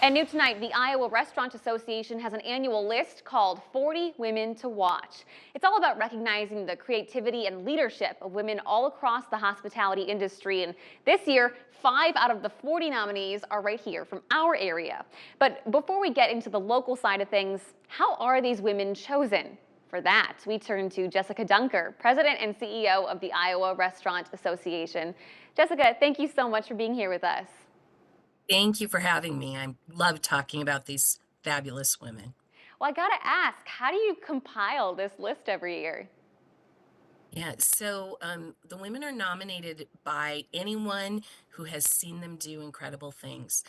And new tonight, the Iowa Restaurant Association has an annual list called 40 Women to Watch. It's all about recognizing the creativity and leadership of women all across the hospitality industry. And this year, 5 out of the 40 nominees are right here from our area. But before we get into the local side of things, how are these women chosen? For that, we turn to Jessica Dunker, President and CEO of the Iowa Restaurant Association. Jessica, thank you so much for being here with us. Thank you for having me. I love talking about these fabulous women. Well, I gotta ask, how do you compile this list every year? Yeah, the women are nominated by anyone who has seen them do incredible things.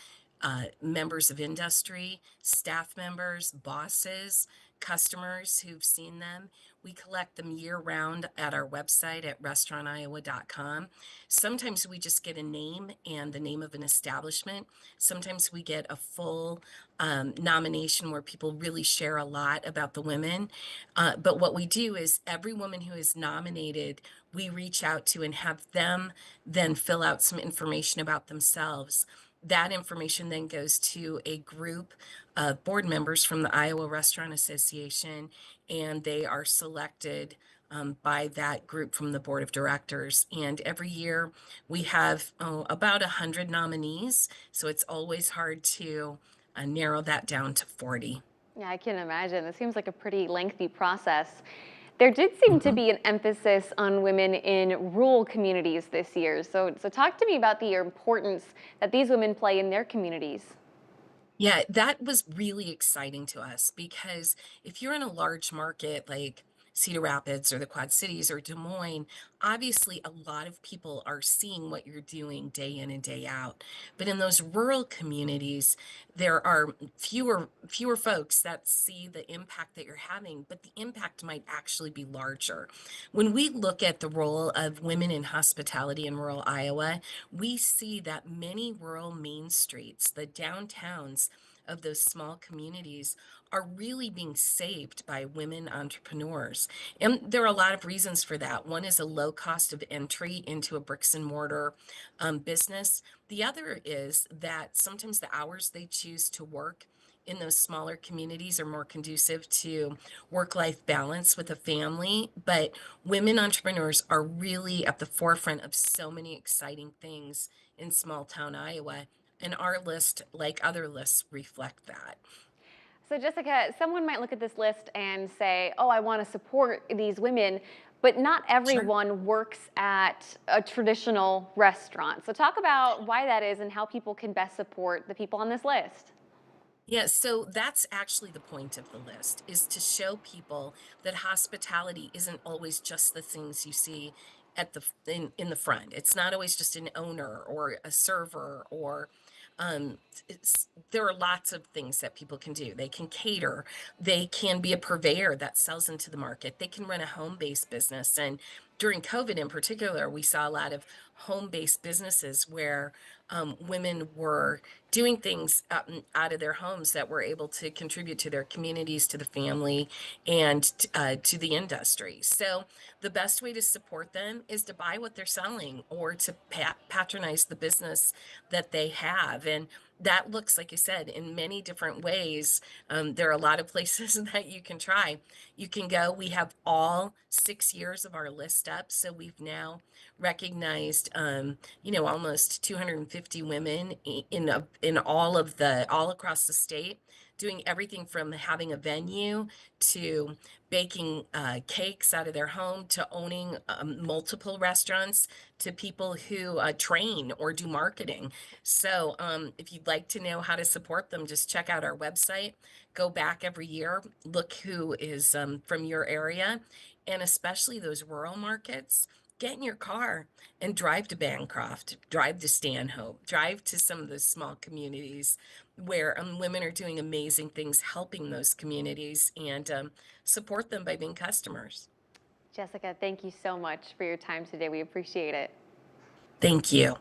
Members of industry, staff members, bosses, customers who've seen them. We collect them year round at our website at restaurantiowa.com. Sometimes we just get a name and the name of an establishment. Sometimes we get a full nomination where people really share a lot about the women. But what we do is every woman who is nominated, we reach out to and have them then fill out some information about themselves. That information then goes to a group of board members from the Iowa Restaurant Association, and they are selected by that group from the board of directors. And every year we have about 100 nominees, so it's always hard to narrow that down to 40. Yeah, I can imagine. It seems like a pretty lengthy process. There did seem to Mhm. be an emphasis on women in rural communities this year. So talk to me about the importance that these women play in their communities. Yeah, that was really exciting to us because if you're in a large market like Cedar Rapids or the Quad Cities or Des Moines, obviously a lot of people are seeing what you're doing day in and day out. But in those rural communities, there are fewer folks that see the impact that you're having, but the impact might actually be larger. When we look at the role of women in hospitality in rural Iowa, we see that many rural main streets, the downtowns of those small communities, are really being saved by women entrepreneurs. And there are a lot of reasons for that. One is a low cost of entry into a bricks and mortar business. The other is that sometimes the hours they choose to work in those smaller communities are more conducive to work life balance with a family. But women entrepreneurs are really at the forefront of so many exciting things in small town Iowa. And our list, like other lists, reflect that. So, Jessica, someone might look at this list and say, oh, I want to support these women, but not Sure. everyone works at a traditional restaurant. So, talk about why that is and how people can best support the people on this list. Yeah, so that's actually the point of the list is to show people that hospitality isn't always just the things you see at in the front. It's not always just an owner or a server or there are lots of things that people can do. They can cater, they can be a purveyor that sells into the market, they can run a home-based business. And during COVID in particular, we saw a lot of home-based businesses where women were doing things out of their homes that were able to contribute to their communities, to the family, and to the industry. So the best way to support them is to buy what they're selling or to patronize the business that they have. And that looks, like you said, in many different ways. There are a lot of places that you can try. You can go, we have all 6 years of our list up. So we've now recognized almost 250 women in all across the state, doing everything from having a venue to baking cakes out of their home to owning multiple restaurants to people who train or do marketing. So if you'd like to know how to support them, just check out our website. Go back every year, look who is from your area, and especially those rural markets. Get in your car and drive to Bancroft, drive to Stanhope, drive to some of those small communities where women are doing amazing things, helping those communities, and support them by being customers. Jessica, thank you so much for your time today. We appreciate it. Thank you.